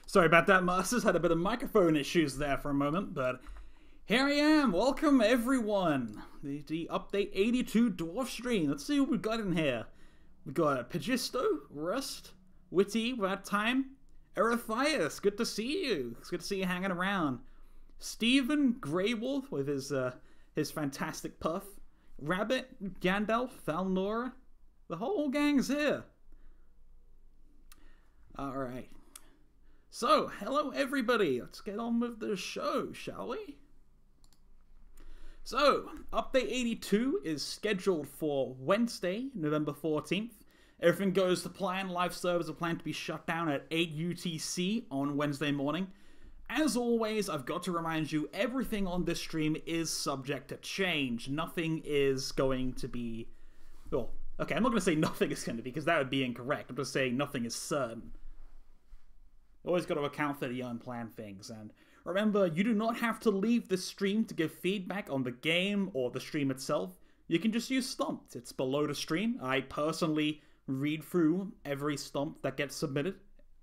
Sorry about that, Masters. Had a bit of microphone issues there for a moment, but here I am. Welcome, everyone. The Update 82 Dwarf stream. Let's see what we've got in here. We've got Pagisto, Rust, Witty, That Time, Erethias. Good to see you. It's good to see you hanging around. Stephen, Greywolf with his fantastic puff. Rabbit, Gandalf, Valnora. The whole gang's here. Alright. So, hello everybody. Let's get on with the show, shall we? So, Update 82 is scheduled for Wednesday, November 14th. Everything goes to plan. Live servers are planned to be shut down at 8 UTC on Wednesday morning. As always, I've got to remind you, everything on this stream is subject to change. Nothing is going to be... Well, okay, I'm not going to say nothing is going to be, because that would be incorrect. I'm just saying nothing is certain. Always got to account for the unplanned things. And remember, you do not have to leave the stream to give feedback on the game or the stream itself. You can just use Stomped. It's below the stream. I personally read through every Stomp that gets submitted.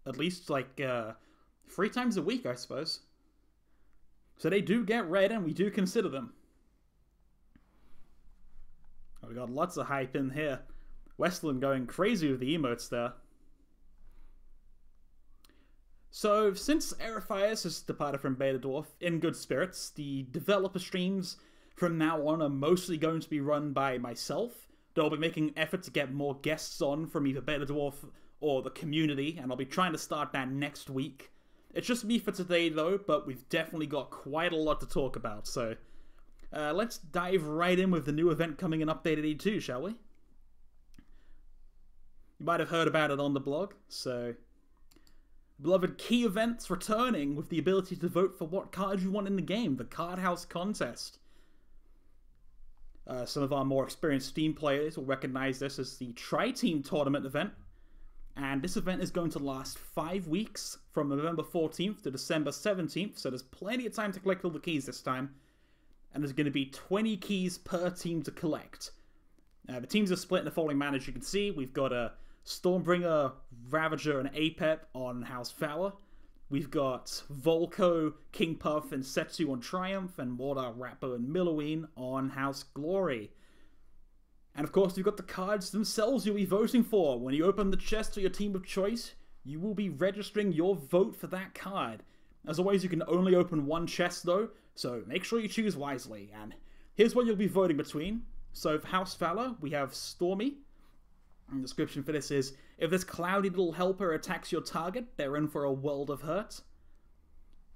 At least, like, 3 times a week, I suppose. So they do get read, and we do consider them. Oh, we got lots of hype in here. Westland going crazy with the emotes there. So, since Erethias has departed from BetaDwarf in good spirits, the developer streams from now on are mostly going to be run by myself, though I'll be making an effort to get more guests on from either BetaDwarf or the community, and I'll be trying to start that next week. It's just me for today, though, but we've definitely got quite a lot to talk about, so let's dive right in with the new event coming in Update 82, shall we? You might have heard about it on the blog, so... Beloved key events returning with the ability to vote for what card you want in the game, the Card House contest. Some of our more experienced Steam players will recognize this as the Tri-Team Tournament event. And this event is going to last 5 weeks, from November 14th to December 17th, so there's plenty of time to collect all the keys this time. And there's going to be 20 keys per team to collect. The teams are split in the following manner, as you can see. We've got a Stormbringer, Ravager, and Apep on House Fowler. We've got Volko, King Puff, and Setsu on Triumph, and Mordar, Rappo, and Milloween on House Glory. And of course, we've got the cards themselves you'll be voting for. When you open the chest for your team of choice, you will be registering your vote for that card. As always, you can only open one chest though, so make sure you choose wisely. And here's what you'll be voting between. So for House Fowler, we have Stormy. And the description for this is, if this cloudy little helper attacks your target, they're in for a world of hurt.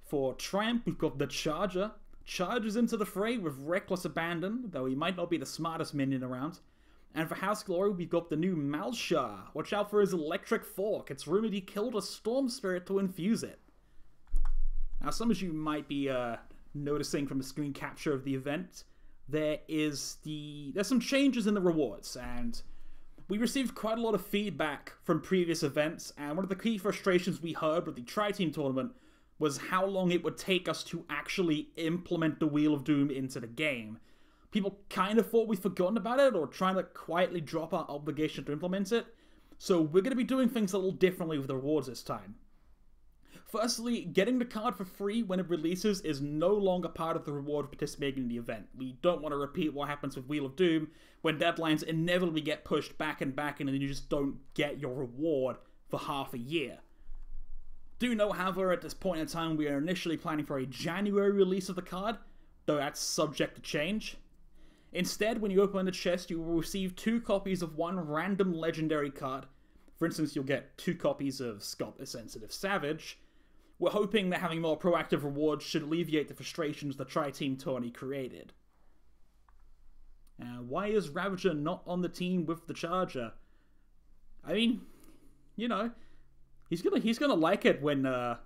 For Triumph, we've got the Charger. Charges into the fray with reckless abandon, though he might not be the smartest minion around. And for House Glory, we've got the new Malshar. Watch out for his electric fork. It's rumored he killed a storm spirit to infuse it. Now, some of you might be noticing from the screen capture of the event, there's some changes in the rewards, and we received quite a lot of feedback from previous events, and one of the key frustrations we heard with the Tri-Team Tournament was how long it would take us to actually implement the Wheel of Doom into the game. People kind of thought we'd forgotten about it, or trying to quietly drop our obligation to implement it, so we're going to be doing things a little differently with the rewards this time. Firstly, getting the card for free when it releases is no longer part of the reward for participating in the event. We don't want to repeat what happens with Wheel of Doom, when deadlines inevitably get pushed back and back and then you just don't get your reward for half a year. Do know, however, at this point in time we are initially planning for a January release of the card, though that's subject to change. Instead, when you open the chest, you will receive 2 copies of one random legendary card. For instance, you'll get 2 copies of Scalp the Sensitive Savage. We're hoping that having more proactive rewards should alleviate the frustrations the Tri-Team tourney created. Why is Ravager not on the team with the Charger? I mean, you know, he's gonna like it when well,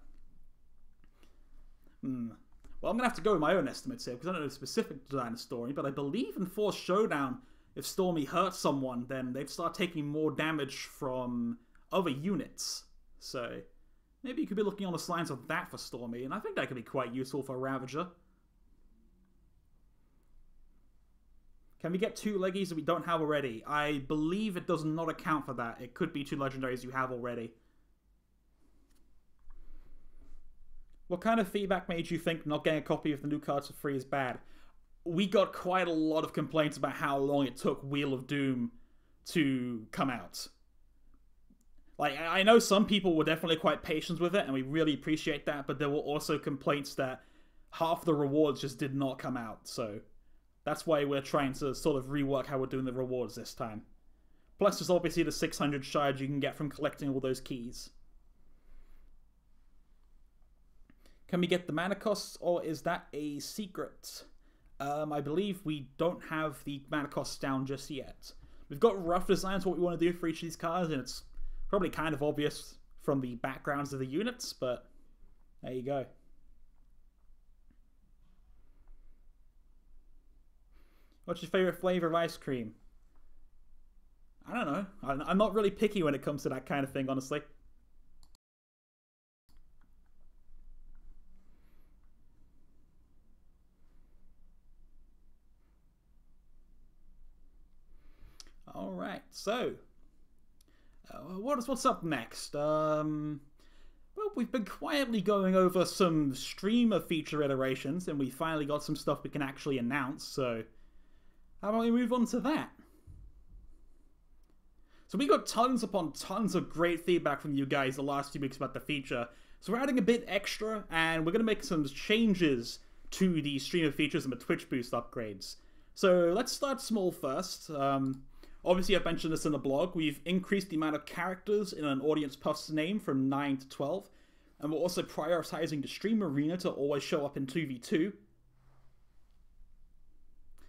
I'm gonna have to go with my own estimates here because I don't know the specific design of Stormy, but I believe in Force Showdown, if Stormy hurts someone, then they'd start taking more damage from other units. So maybe you could be looking on the lines of that for Stormy, and I think that could be quite useful for Ravager. Can we get 2 leggies that we don't have already? I believe it does not account for that. It could be 2 legendaries you have already. What kind of feedback made you think not getting a copy of the new cards for free is bad? We got quite a lot of complaints about how long it took Wheel of Doom to come out. Like, I know some people were definitely quite patient with it, and we really appreciate that, but there were also complaints that half the rewards just did not come out, so that's why we're trying to sort of rework how we're doing the rewards this time. Plus, there's obviously the 600 shards you can get from collecting all those keys. Can we get the mana costs, or is that a secret? I believe we don't have the mana costs down just yet. We've got rough designs what we want to do for each of these cards, and it's probably kind of obvious from the backgrounds of the units, but there you go. What's your favorite flavor of ice cream? I don't know. I'm not really picky when it comes to that kind of thing, honestly. Alright, so what's up next? Well, we've been quietly going over some streamer feature iterations, and we finally got some stuff we can actually announce, so how about we move on to that? So we got tons upon tons of great feedback from you guys the last 2 weeks about the feature, so we're adding a bit extra, and we're going to make some changes to the streamer features and the Twitch Boost upgrades. So let's start small first. Obviously, I've mentioned this in the blog. We've increased the amount of characters in an audience puff's name from 9 to 12. And we're also prioritizing the stream arena to always show up in 2v2. You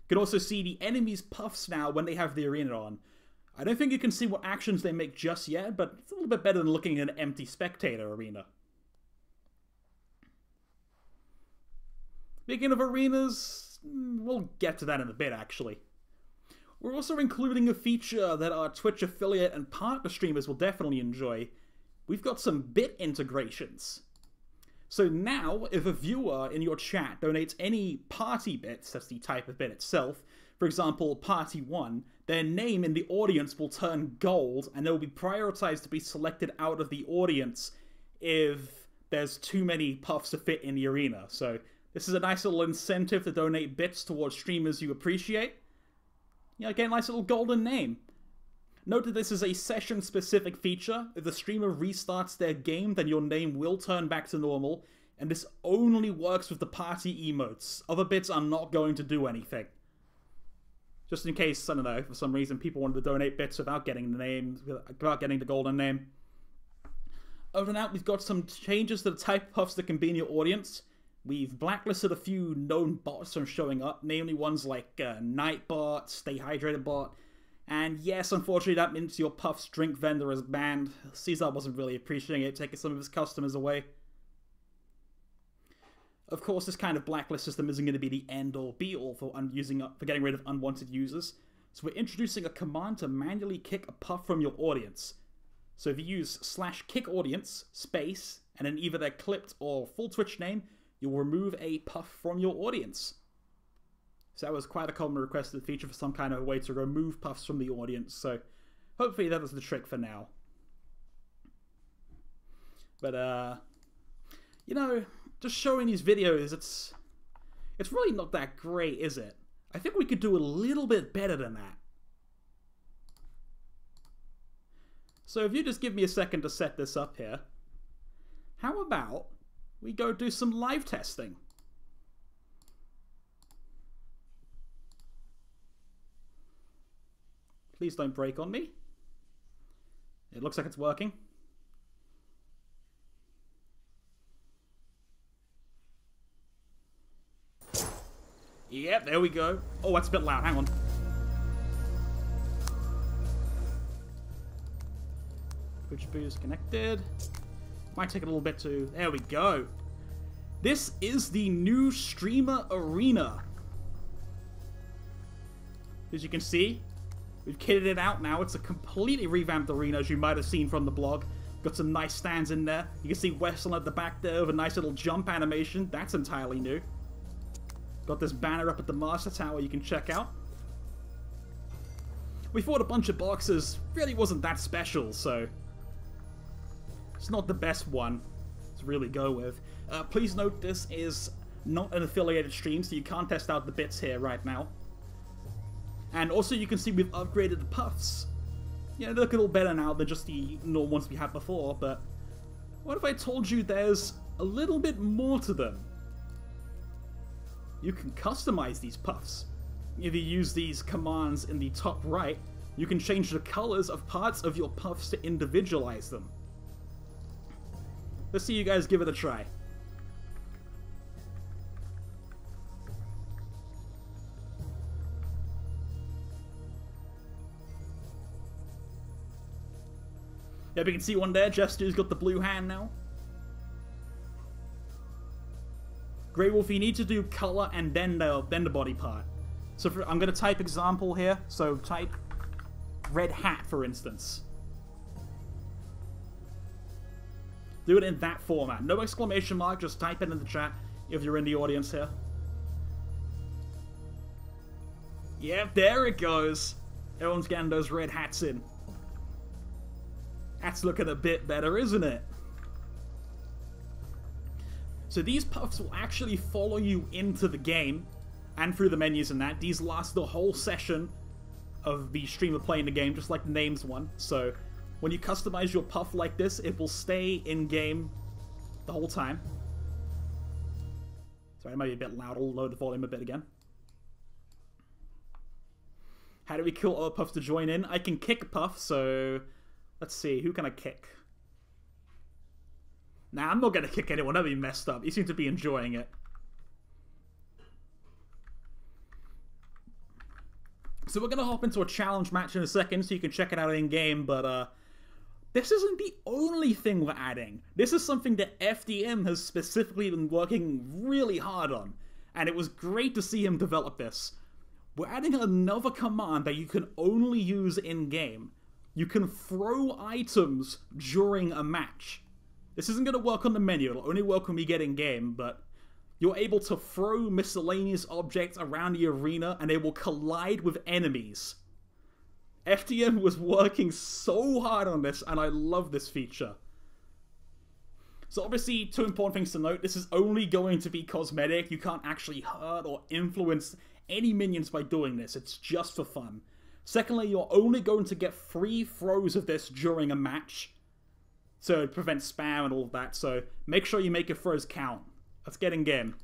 can also see the enemies' puffs now when they have the arena on. I don't think you can see what actions they make just yet, but it's a little bit better than looking at an empty spectator arena. Speaking of arenas, we'll get to that in a bit, actually. We're also including a feature that our Twitch affiliate and partner streamers will definitely enjoy. We've got some bit integrations. So now, if a viewer in your chat donates any party bits, that's the type of bit itself, for example, Party 1, their name in the audience will turn gold, and they will be prioritized to be selected out of the audience if there's too many puffs to fit in the arena. So this is a nice little incentive to donate bits towards streamers you appreciate. You know, get a nice little golden name. Note that this is a session-specific feature. If the streamer restarts their game, then your name will turn back to normal, and this only works with the party emotes. Other bits are not going to do anything. Just in case, I don't know, for some reason people wanted to donate bits without getting the name, without getting the golden name. Other than that, we've got some changes to the type of puffs that can be in your audience. We've blacklisted a few known bots from showing up, namely ones like Nightbot, Stay Hydrated Bot, and yes, unfortunately that means your Puff's drink vendor is banned. Caesar wasn't really appreciating it, taking some of his customers away. Of course, this kind of blacklist system isn't going to be the end-all be-all for getting rid of unwanted users, so we're introducing a command to manually kick a Puff from your audience. So if you use /kickAudience, space, and then either their clipped or full Twitch name, you'll remove a puff from your audience. So that was quite a common requested feature for some kind of way to remove puffs from the audience, so hopefully that was the trick for now. But, you know, just showing these videos, it's really not that great, is it? I think we could do a little bit better than that. So if you just give me a second to set this up here, how about we go do some live testing? Please don't break on me. It looks like it's working. Yep, there we go. Oh, that's a bit loud. Hang on. Twitch boost connected. Might take a little bit to... There we go. This is the new streamer arena. As you can see, we've kitted it out now. It's a completely revamped arena, as you might have seen from the blog. Got some nice stands in there. You can see Weston at the back there with a nice little jump animation. That's entirely new. Got this banner up at the Master Tower you can check out. We fought a bunch of boxes. Really wasn't that special, so... It's not the best one. to really go with. Please note this is not an affiliated stream, so you can't test out the bits here right now. And also you can see we've upgraded the puffs. Yeah, they look a little better now than just the normal ones we had before, but what if I told you there's a little bit more to them? You can customize these puffs. If you use these commands in the top right, you can change the colors of parts of your puffs to individualize them. Let's see you guys give it a try. Yeah, we can see one there. Jester's got the blue hand now. Grey Wolf, you need to do color and then the body part. So I'm going to type example here. So type red hat, for instance. Do it in that format. No exclamation mark, just type it in the chat if you're in the audience here. Yeah, there it goes. Everyone's getting those red hats in. That's looking a bit better, isn't it? So these puffs will actually follow you into the game and through the menus and that. These last the whole session of the streamer playing the game, just like the names one. So when you customize your puff like this, it will stay in-game the whole time. Sorry, it might be a bit loud. I'll lower the volume a bit again. How do we kill other puffs to join in? I can kick puff, so let's see. Who can I kick? Nah, I'm not going to kick anyone. That'd be messed up. You seem to be enjoying it. So we're going to hop into a challenge match in a second so you can check it out in-game, but this isn't the only thing we're adding. This is something that FDM has specifically been working really hard on, and it was great to see him develop this. We're adding another command that you can only use in-game. You can throw items during a match. This isn't going to work on the menu, it'll only work when we get in-game, but you're able to throw miscellaneous objects around the arena and they will collide with enemies. FDM was working so hard on this, and I love this feature. So obviously, two important things to note. This is only going to be cosmetic. You can't actually hurt or influence any minions by doing this. It's just for fun. Secondly, you're only going to get 3 throws of this during a match. So it prevents spam and all of that. So make sure you make your throws count. Let's get in game.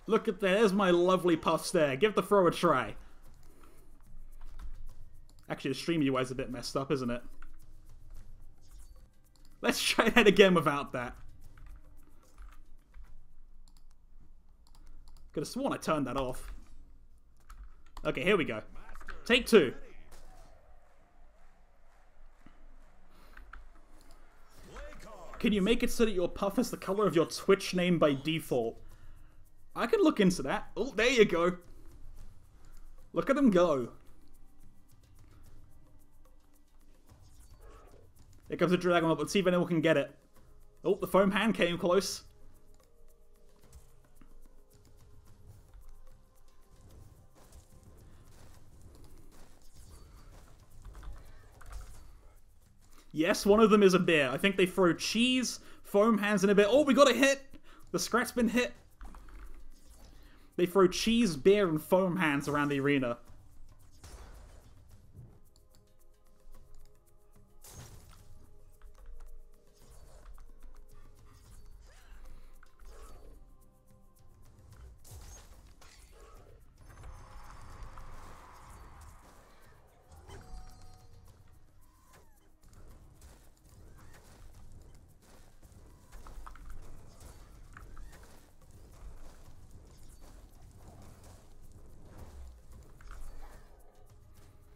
Look at that. There's my lovely puffs there. Give the throw a try. Actually, the stream UI is a bit messed up, isn't it? Let's try that again without that. Could have sworn I turned that off. Okay, here we go. Take 2. Can you make it so that your puff is the color of your Twitch name by default? I can look into that. Oh, there you go. Look at them go. Here comes the dragon up. Let's see if anyone can get it. Oh, the foam hand came close. Yes, one of them is a bear. I think they throw cheese, foam hands, and a bear. Oh, we got a hit! The scrat's been hit. They throw cheese, beer, and foam hands around the arena.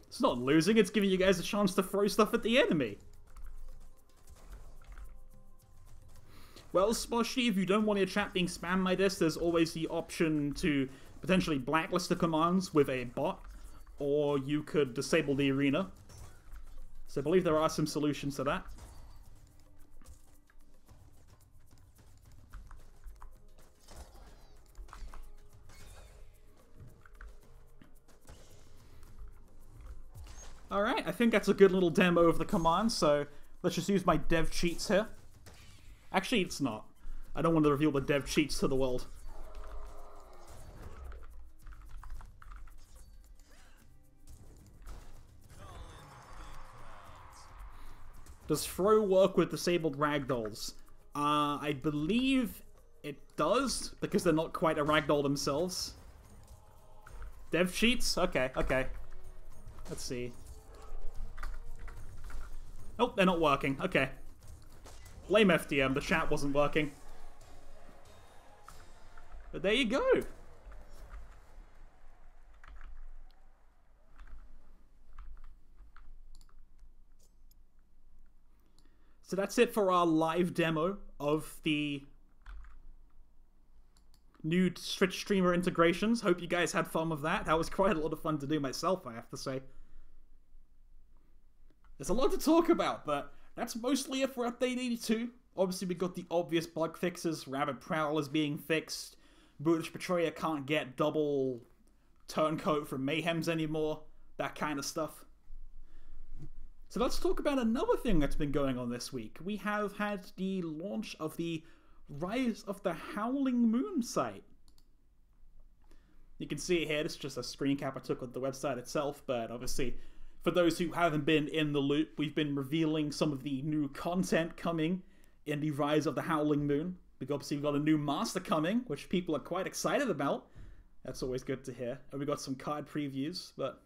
It's not losing, it's giving you guys a chance to throw stuff at the enemy. Well, especially if you don't want your chat being spammed like this, there's always the option to potentially blacklist the commands with a bot, or you could disable the arena. So I believe there are some solutions to that. Alright, I think that's a good little demo of the command, so let's just use my dev cheats here. Actually, it's not. I don't want to reveal the dev cheats to the world. Does throw work with disabled ragdolls? I believe it does, because they're not quite a ragdoll themselves. Dev cheats? Okay, okay. Let's see. Oh, they're not working. Okay. Blame FDM, the chat wasn't working. But there you go. So that's it for our live demo of the new Twitch streamer integrations. Hope you guys had fun with that. That was quite a lot of fun to do myself, I have to say. There's a lot to talk about, but that's mostly it for Update 82. Obviously, we got the obvious bug fixes. Rabid prowlers being fixed. Brutish Betrayer can't get double turncoat from Mayhems anymore. That kind of stuff. So let's talk about another thing that's been going on this week. We have had the launch of the Rise of the Howling Moon site. You can see it here. This is just a screen cap I took of the website itself, but obviously, for those who haven't been in the loop, we've been revealing some of the new content coming in the Rise of the Howling Moon. We've got a new master coming, which people are quite excited about. That's always good to hear. And we got some card previews, but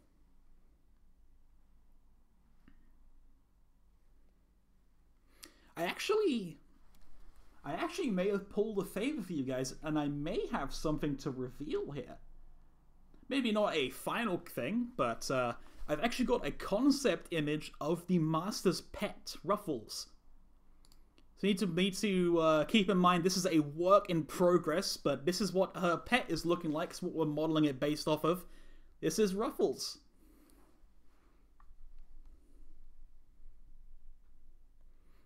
I actually may have pulled a favor for you guys, and I may have something to reveal here. Maybe not a final thing, but I've actually got a concept image of the Master's pet, Ruffles. So you need to keep in mind this is a work in progress, but this is what her pet is looking like. It's what we're modeling it based off of. This is Ruffles.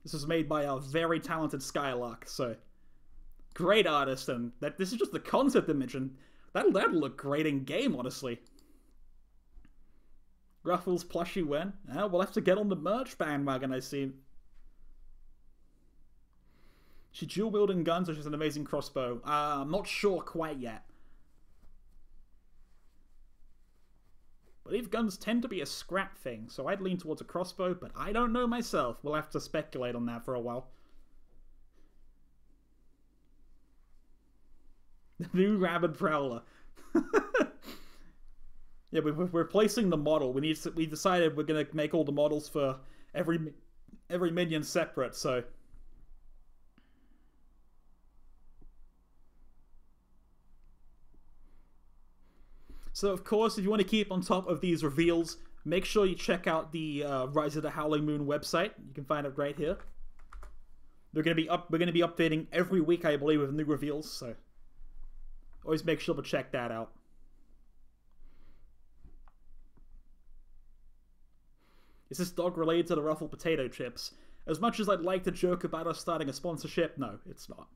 This was made by a very talented Skylark, so great artist, and this is just the concept image, and that'll look great in game, honestly. Ruffles plushie when? We'll have to get on the merch bandwagon, I see. She dual wielding guns, or she's an amazing crossbow? I'm not sure quite yet. I believe guns tend to be a scrap thing, so I'd lean towards a crossbow, but I don't know myself. We'll have to speculate on that for a while. The new rabid prowler. Yeah, we're replacing the model. We decided we're gonna make all the models for every minion separate, so. So, of course, if you want to keep on top of these reveals, make sure you check out the Rise of the Howling Moon website. You can find it right here. We're going to be updating every week, I believe, with new reveals. So, always make sure to check that out. Is this dog related to the Ruffle potato chips? As much as I'd like to joke about us starting a sponsorship, no, it's not.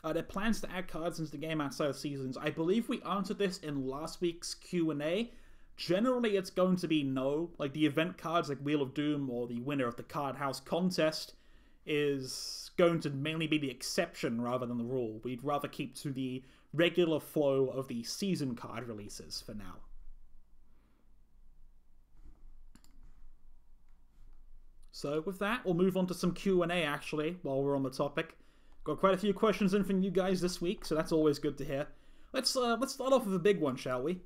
There are plans to add cards into the game outside of seasons. I believe we answered this in last week's Q&A. Generally, it's going to be no. Like, the event cards like Wheel of Doom or the winner of the Card House contest is going to mainly be the exception rather than the rule. We'd rather keep to the regular flow of the season card releases for now. So with that, we'll move on to some Q&A actually, while we're on the topic. Got quite a few questions in from you guys this week, so that's always good to hear. Let's start off with a big one, shall we?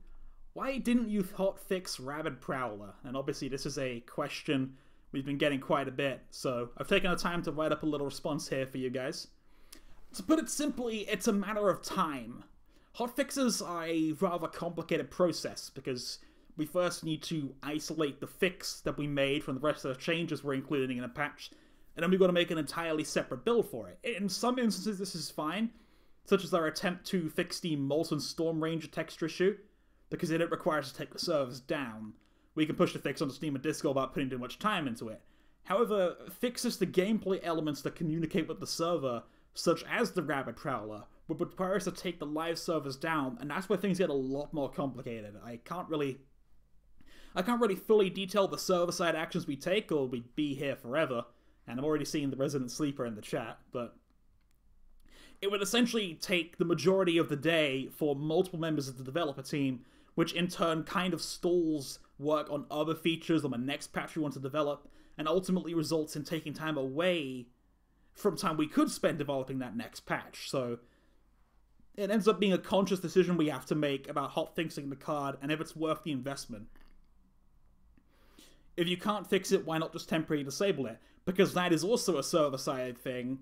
Why didn't you hotfix Rabid Prowler? And obviously this is a question we've been getting quite a bit, so I've taken the time to write up a little response here for you guys. To put it simply, it's a matter of time. Hotfixes are a rather complicated process, because we first need to isolate the fix that we made from the rest of the changes we're including in a patch, and then we've got to make an entirely separate build for it. In some instances, this is fine, such as our attempt to fix the Molten Storm Ranger texture issue, because it requires us to take the servers down. We can push the fix onto Steam and Discord without putting too much time into it. However, fixes to gameplay elements that communicate with the server, such as the Rabid Prowler, would require us to take the live servers down, and that's where things get a lot more complicated. I can't really fully detail the server-side actions we take, or we'd be here forever, and I'm already seeing the resident sleeper in the chat, but it would essentially take the majority of the day for multiple members of the developer team, which in turn kind of stalls work on other features on the next patch we want to develop, and ultimately results in taking time away from time we could spend developing that next patch. So it ends up being a conscious decision we have to make about hotfixing the card and if it's worth the investment. If you can't fix it, why not just temporarily disable it? Because that is also a server-side thing,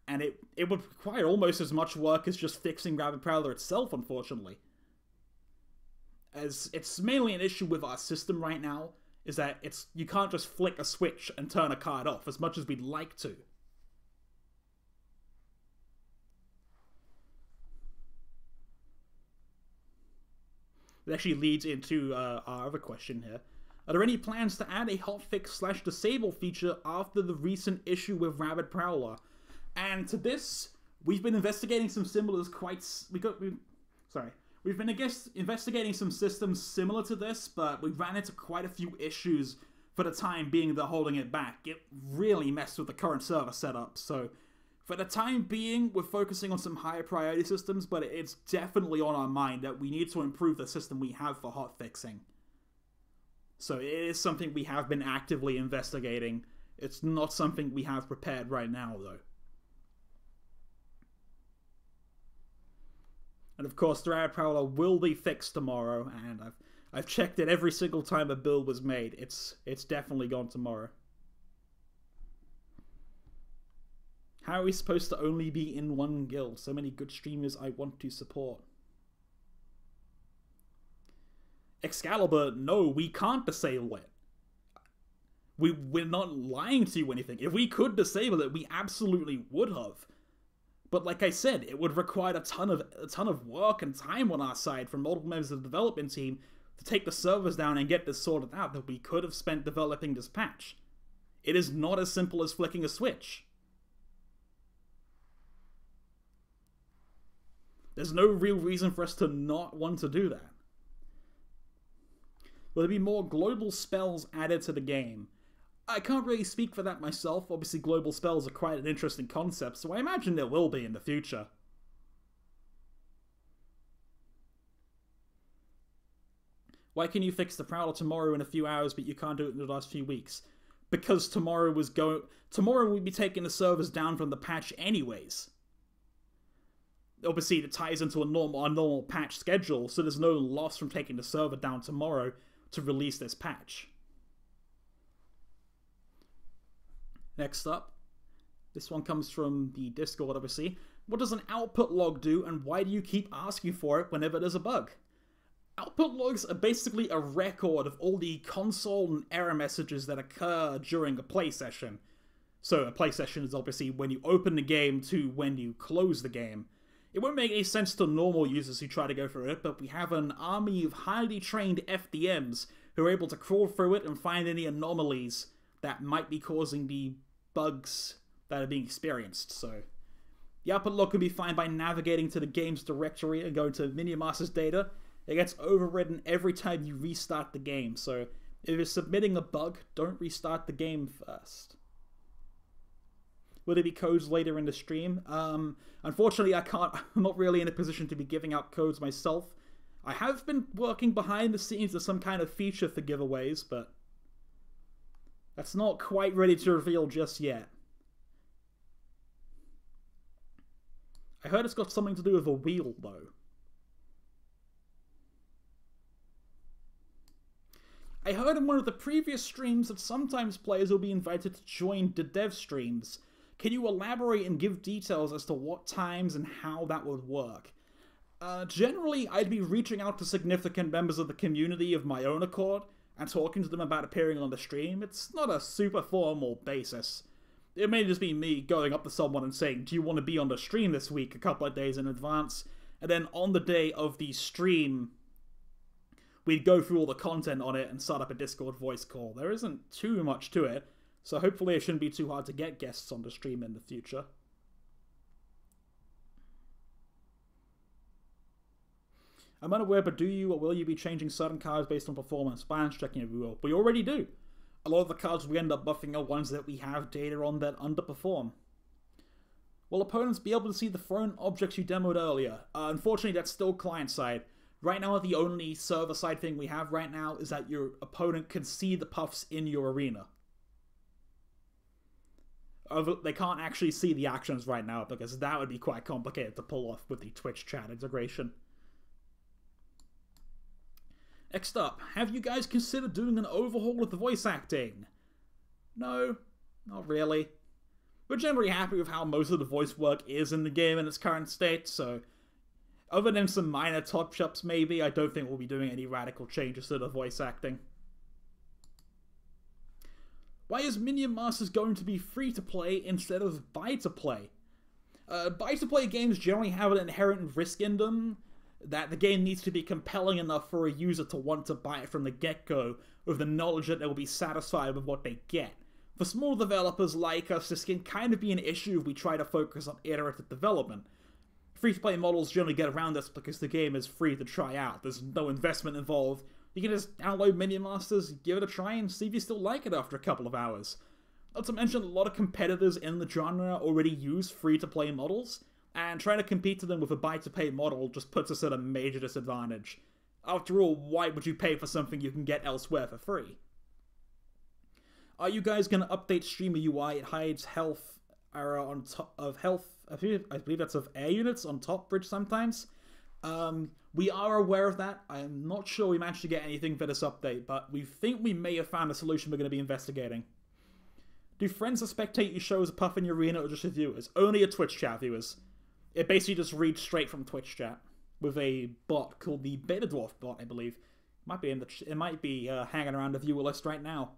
and it would require almost as much work as just fixing Rabid Prowler itself, unfortunately. As it's mainly an issue with our system right now, is that you can't just flick a switch and turn a card off, as much as we'd like to. It actually leads into our other question here. Are there any plans to add a hotfix/disable feature after the recent issue with Rabid Prowler? And to this, we've been investigating some similars We've been investigating some systems similar to this, but we ran into quite a few issues for the time being that are holding it back. It really messed with the current server setup, so for the time being, we're focusing on some higher priority systems, but it's definitely on our mind that we need to improve the system we have for hotfixing. So it is something we have been actively investigating. It's not something we have prepared right now, though. And of course, the Rabid Prowler will be fixed tomorrow, and I've checked it every single time a build was made. It's definitely gone tomorrow. How are we supposed to only be in one guild? So many good streamers I want to support. Excalibur, no, we can't disable it. We're not lying to you or anything. If we could disable it, we absolutely would have. But like I said, it would require a ton of work and time on our side from multiple members of the development team to take the servers down and get this sorted out that we could have spent developing this patch. It is not as simple as flicking a switch. There's no real reason for us to not want to do that. Will there be more global spells added to the game? I can't really speak for that myself. Obviously, global spells are quite an interesting concept, so I imagine there will be in the future. Why can you fix the Prowler tomorrow in a few hours, but you can't do it in the last few weeks? Because tomorrow we'd be taking the servers down from the patch anyways. Obviously, it ties into a normal patch schedule, so there's no loss from taking the server down tomorrow to release this patch. Next up, this one comes from the Discord, obviously. What does an output log do, and why do you keep asking for it whenever there's a bug? Output logs are basically a record of all the console and error messages that occur during a play session. So a play session is obviously when you open the game to when you close the game. It won't make any sense to normal users who try to go through it, but we have an army of highly trained FDMs who are able to crawl through it and find any anomalies that might be causing the bugs that are being experienced. So the output log can be found by navigating to the game's directory and going to Minion Master's data. It gets overridden every time you restart the game, so if you're submitting a bug, don't restart the game first. Will there be codes later in the stream? Unfortunately, I'm not really in a position to be giving out codes myself. I have been working behind the scenes of some kind of feature for giveaways, but that's not quite ready to reveal just yet. I heard it's got something to do with a wheel, though. I heard in one of the previous streams that sometimes players will be invited to join the dev streams. Can you elaborate and give details as to what times and how that would work? Generally, I'd be reaching out to significant members of the community of my own accord and talking to them about appearing on the stream. It's not a super formal basis. It may just be me going up to someone and saying, do you want to be on the stream this week, a couple of days in advance? And then on the day of the stream, we'd go through all the content on it and start up a Discord voice call. There isn't too much to it, so hopefully it shouldn't be too hard to get guests on the stream in the future. I'm unaware, but do you or will you be changing certain cards based on performance? Balance checking if you will. We already do. A lot of the cards we end up buffing are ones that we have data on that underperform. Will opponents be able to see the thrown objects you demoed earlier? Unfortunately, that's still client-side. Right now, the only server-side thing we have right now is that your opponent can see the puffs in your arena. They can't actually see the actions right now because that would be quite complicated to pull off with the Twitch chat integration. Next up, have you guys considered doing an overhaul of the voice acting? No, not really. We're generally happy with how most of the voice work is in the game in its current state, so other than some minor touch-ups maybe, I don't think we'll be doing any radical changes to the voice acting. Why is Minion Masters going to be free to play instead of buy to play? Buy to play games generally have an inherent risk in them that the game needs to be compelling enough for a user to want to buy it from the get-go with the knowledge that they will be satisfied with what they get. For small developers like us, this can kind of be an issue if we try to focus on iterative development. Free-to-play models generally get around this because the game is free to try out. There's no investment involved. You can just download Minion Masters, give it a try, and see if you still like it after a couple of hours. Not to mention, a lot of competitors in the genre already use free-to-play models, and trying to compete to them with a buy-to-pay model just puts us at a major disadvantage. After all, why would you pay for something you can get elsewhere for free? Are you guys going to update streamer UI? It hides health error on top of health. I believe that's of air units on top bridge sometimes. We are aware of that. I'm not sure we managed to get anything for this update, but we think we may have found a solution we're going to be investigating. Do friends that spectate you show as a puff in your arena or just your viewers? Only your Twitch chat viewers. It basically just reads straight from Twitch chat with a bot called the BetaDwarf bot, I believe. It might be hanging around the viewer list right now.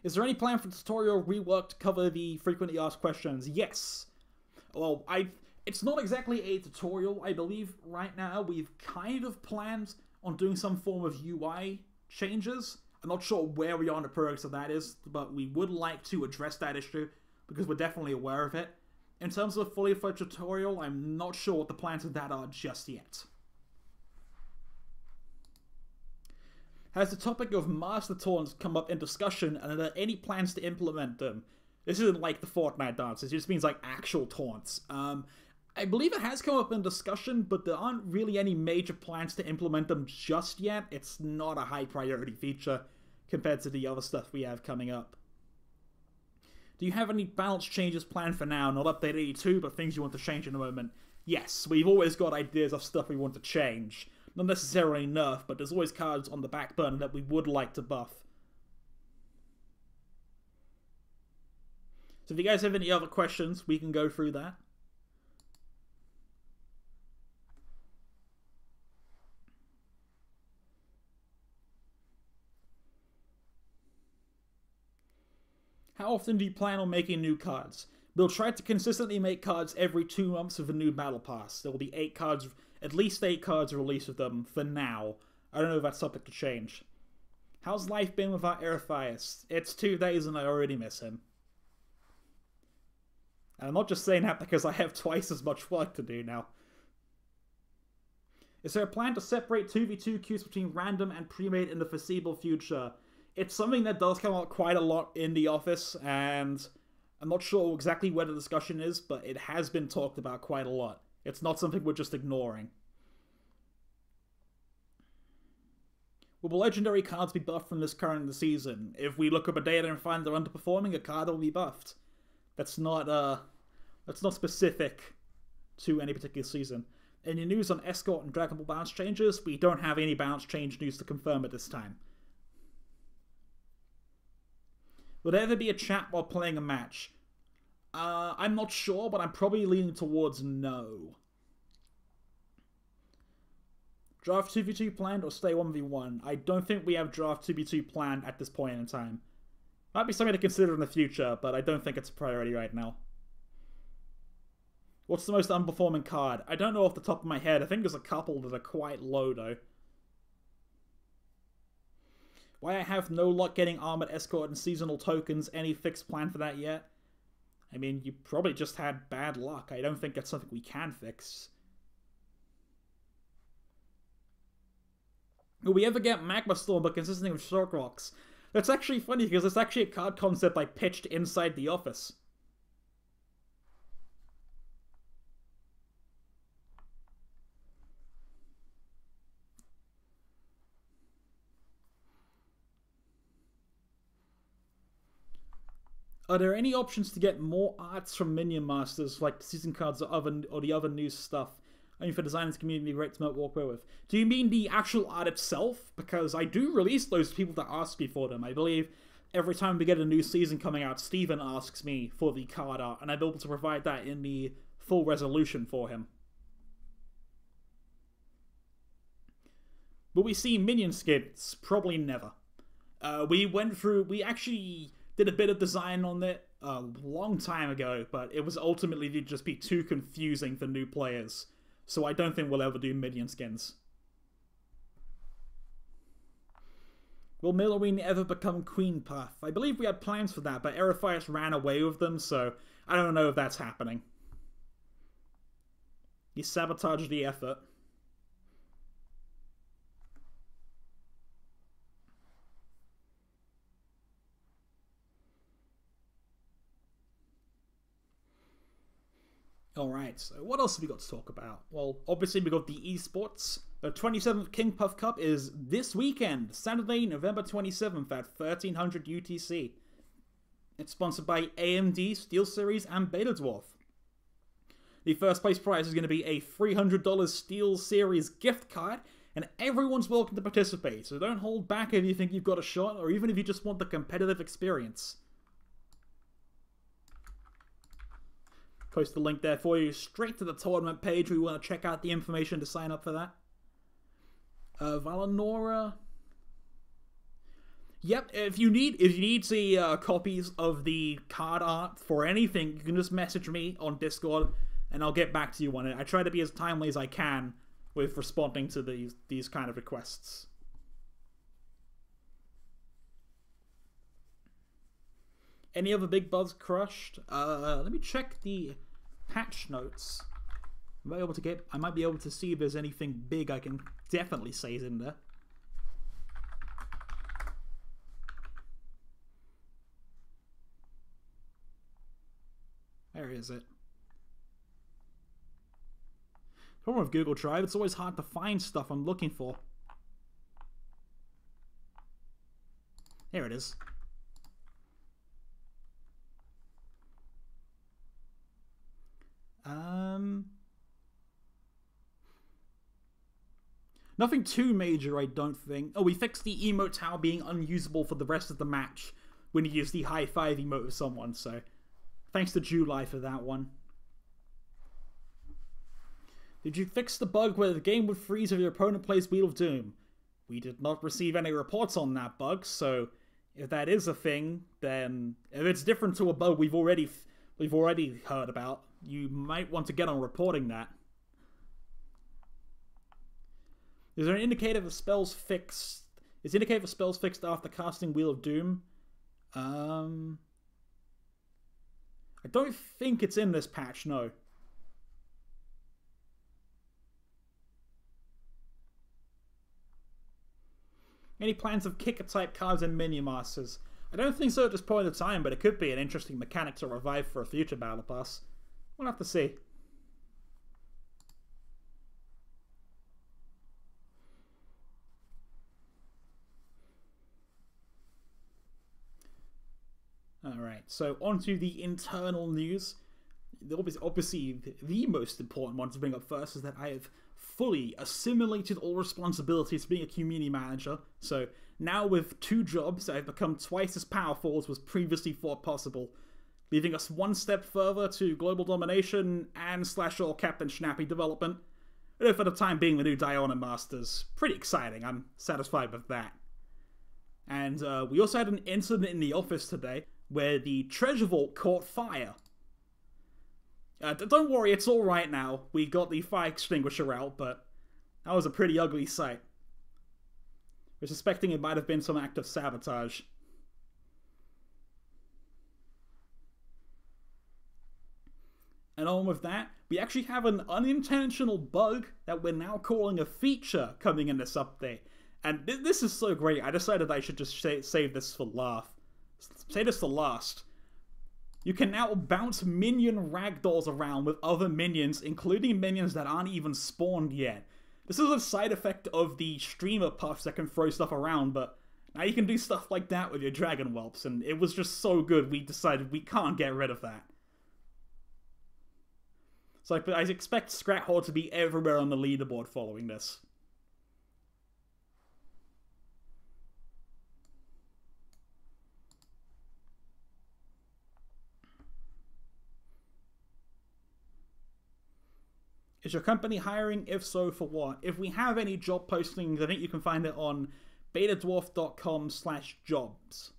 Is there any plan for tutorial rework to cover the frequently asked questions? Yes. Well, it's not exactly a tutorial, I believe, right now. We've kind of planned on doing some form of UI changes. I'm not sure where we are in the progress of that is, but we would like to address that issue because we're definitely aware of it. In terms of a fully fledged tutorial, I'm not sure what the plans of that are just yet. Has the topic of Master Torrents come up in discussion, and are there any plans to implement them? This isn't like the Fortnite dances, it just means like actual taunts. I believe it has come up in discussion, but there aren't really any major plans to implement them just yet. It's not a high priority feature compared to the other stuff we have coming up. Do you have any balance changes planned for now? Not update 82, but things you want to change in a moment. Yes, we've always got ideas of stuff we want to change. Not necessarily nerf, but there's always cards on the back burner that we would like to buff. So if you guys have any other questions, we can go through that. How often do you plan on making new cards? We'll try to consistently make cards every 2 months with a new battle pass. There will be 8 cards, at least 8 cards released with them for now. I don't know if that's subject to change. How's life been without Erethias? It's 2 days and I already miss him. And I'm not just saying that because I have twice as much work to do now. Is there a plan to separate 2v2 queues between random and pre-made in the foreseeable future? It's something that does come out quite a lot in the office, and I'm not sure exactly where the discussion is, but it has been talked about quite a lot. It's not something we're just ignoring. Will legendary cards be buffed from this current season? If we look up a data and find they're underperforming, a card will be buffed. That's not specific to any particular season. Any news on Escort and Dragon Ball balance changes? We don't have any balance change news to confirm at this time. Will there ever be a chat while playing a match? I'm not sure, but I'm probably leaning towards no. Draft 2v2 planned or stay 1v1? I don't think we have Draft 2v2 planned at this point in time. Might be something to consider in the future, but I don't think it's a priority right now. What's the most underperforming card? I don't know off the top of my head. I think there's a couple that are quite low, though. Why I have no luck getting Armored Escort and seasonal tokens? Any fixed plan for that yet? I mean, you probably just had bad luck. I don't think that's something we can fix. Will we ever get Magma Storm but consisting of Shock Rocks? That's actually funny because it's actually a card concept I pitched inside the office. Are there any options to get more arts from Minion Masters, like the season cards or the other new stuff? I mean, for designers community, great to walk away with. Do you mean the actual art itself? Because I do release those to people that ask me for them. I believe every time we get a new season coming out, Steven asks me for the card art, and I'm able to provide that in the full resolution for him. But we see Minion skins? Probably never. We actually did a bit of design on it a long time ago, but it was ultimately to just be too confusing for new players. So I don't think we'll ever do Minion skins. Will Milloween ever become Queen Puff? I believe we had plans for that, but Aerophias ran away with them, so I don't know if that's happening. He sabotaged the effort. Alright, so what else have we got to talk about? Well, obviously we got the esports. The 27th King Puff Cup is this weekend, Saturday, November 27th at 1300 UTC. It's sponsored by AMD, SteelSeries, and BetaDwarf. The first place prize is going to be a $300 SteelSeries gift card, and everyone's welcome to participate, so don't hold back if you think you've got a shot, or even if you just want the competitive experience. Post the link there for you, straight to the tournament page. We want to check out the information to sign up for that. Valinora. Yep, if you need the copies of the card art for anything, you can just message me on Discord, and I'll get back to you on it. I try to be as timely as I can with responding to these kind of requests. Any other big bugs crushed? Let me check the patch notes. I might be able to see if there's anything big I can definitely say is in there. Where is it? Problem with Google Drive, it's always hard to find stuff I'm looking for. Here it is. Nothing too major, I don't think. Oh, we fixed the emote tower being unusable for the rest of the match when you use the high five emote with someone, so thanks to July for that one. Did you fix the bug where the game would freeze if your opponent plays Wheel of Doom? We did not receive any reports on that bug, so if that is a thing, then if it's different to a bug we've already heard about, you might want to get on reporting that. Is there an indicator for spells fixed? Is the indicator for spells fixed after casting Wheel of Doom? I don't think it's in this patch, no. Any plans of kicker-type cards in Minion Masters? I don't think so at this point in time, but it could be an interesting mechanic to revive for a future Battle Pass. We'll have to see. Alright, so onto the internal news. Obviously, the most important one to bring up first is that I have fully assimilated all responsibilities for being a community manager. So now with 2 jobs, I've become twice as powerful as was previously thought possible, leaving us one step further to global domination and /all Captain Schnappy development. But for the time being, the new Diona Masters. Pretty exciting, I'm satisfied with that. And we also had an incident in the office today where the treasure vault caught fire. Don't worry, it's alright now. We got the fire extinguisher out, but that was a pretty ugly sight. We're suspecting it might have been some act of sabotage. And on with that, we actually have an unintentional bug that we're now calling a feature coming in this update. And this is so great, I decided I should just save this for last. You can now bounce minion ragdolls around with other minions, including minions that aren't even spawned yet. This is a side effect of the streamer puffs that can throw stuff around, but now you can do stuff like that with your dragon whelps, and it was just so good we decided we can't get rid of that. So I expect Scrat Horde to be everywhere on the leaderboard following this. Is your company hiring? If so, for what? If we have any job postings, I think you can find it on betadwarf.com/jobs.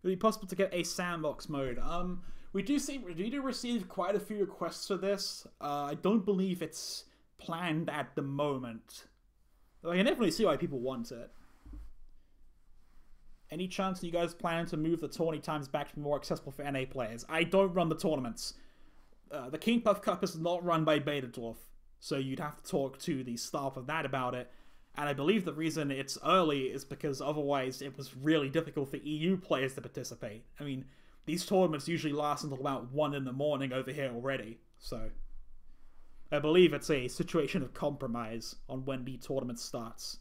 Would it be possible to get a sandbox mode? We do receive quite a few requests for this. I don't believe it's planned at the moment. I can definitely see why people want it. Any chance you guys plan to move the tourney times back to be more accessible for NA players? I don't run the tournaments. The King Puff Cup is not run by BetaDwarf, so you'd have to talk to the staff of that about it. And I believe the reason it's early is because otherwise it was really difficult for EU players to participate. I mean, these tournaments usually last until about 1 in the morning over here already, so I believe it's a situation of compromise on when the tournament starts.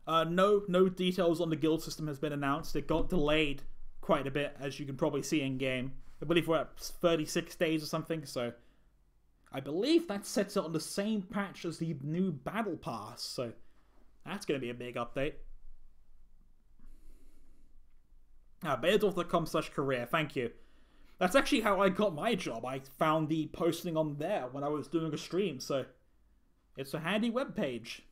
No details on the guild system has been announced. It got delayed quite a bit, as you can probably see in game. I believe we're at 36 days or something, so I believe that sets it on the same patch as the new battle pass, so that's going to be a big update. BetaDwarf.com/career, thank you. That's actually how I got my job. I found the posting on there when I was doing a stream, so it's a handy webpage.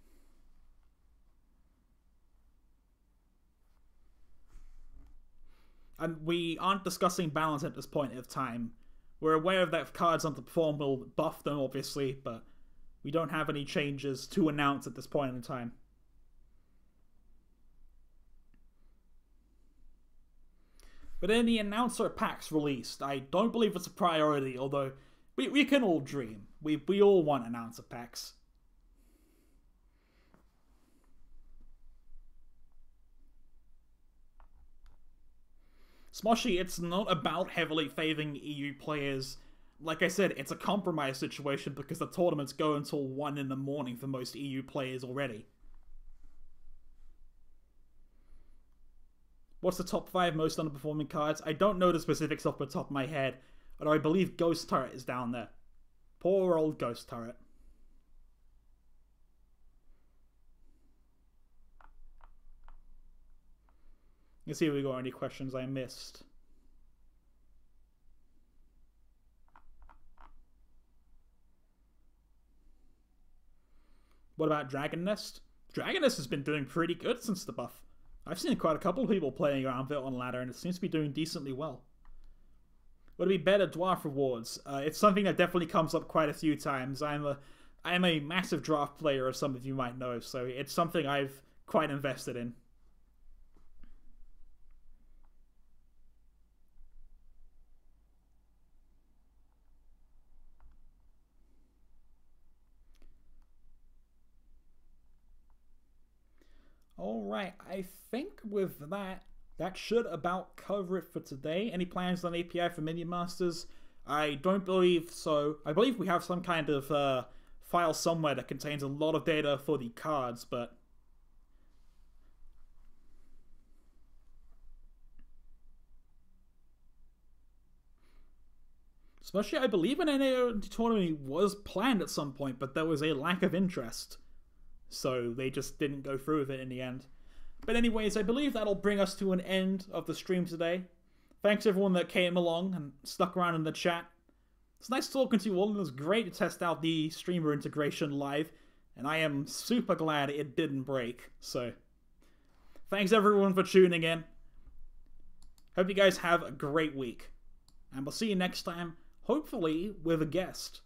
And we aren't discussing balance at this point of time. We're aware that if cards underperform, we'll buff them, obviously, but we don't have any changes to announce at this point in time. But in the announcer packs released, I don't believe it's a priority, although we can all dream. We all want announcer packs. Smoshy, it's not about heavily favoring EU players. Like I said, it's a compromise situation because the tournaments go until 1 in the morning for most EU players already. What's the top 5 most underperforming cards? I don't know the specifics off the top of my head, but I believe Ghost Turret is down there. Poor old Ghost Turret. Let's see if we got any questions I missed. What about Dragon Nest? Dragon Nest has been doing pretty good since the buff. I've seen quite a couple of people playing around with it on ladder, and it seems to be doing decently well. Would it be BetaDwarf rewards? It's something that definitely comes up quite a few times. I'm a massive draft player, as some of you might know, so it's something I've quite invested in. Alright, I think with that should about cover it for today. Any plans on API for Minion Masters? I don't believe so. I believe we have some kind of file somewhere that contains a lot of data for the cards, but especially, I believe an NA tournament was planned at some point, but there was a lack of interest. So they just didn't go through with it in the end. But anyways, I believe that'll bring us to an end of the stream today. Thanks everyone that came along and stuck around in the chat. It's nice talking to you all, and it was great to test out the streamer integration live. And I am super glad it didn't break. So, thanks everyone for tuning in. Hope you guys have a great week. And we'll see you next time, hopefully with a guest.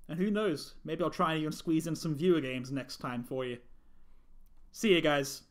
And who knows, maybe I'll try and even squeeze in some viewer games next time for you. See you guys.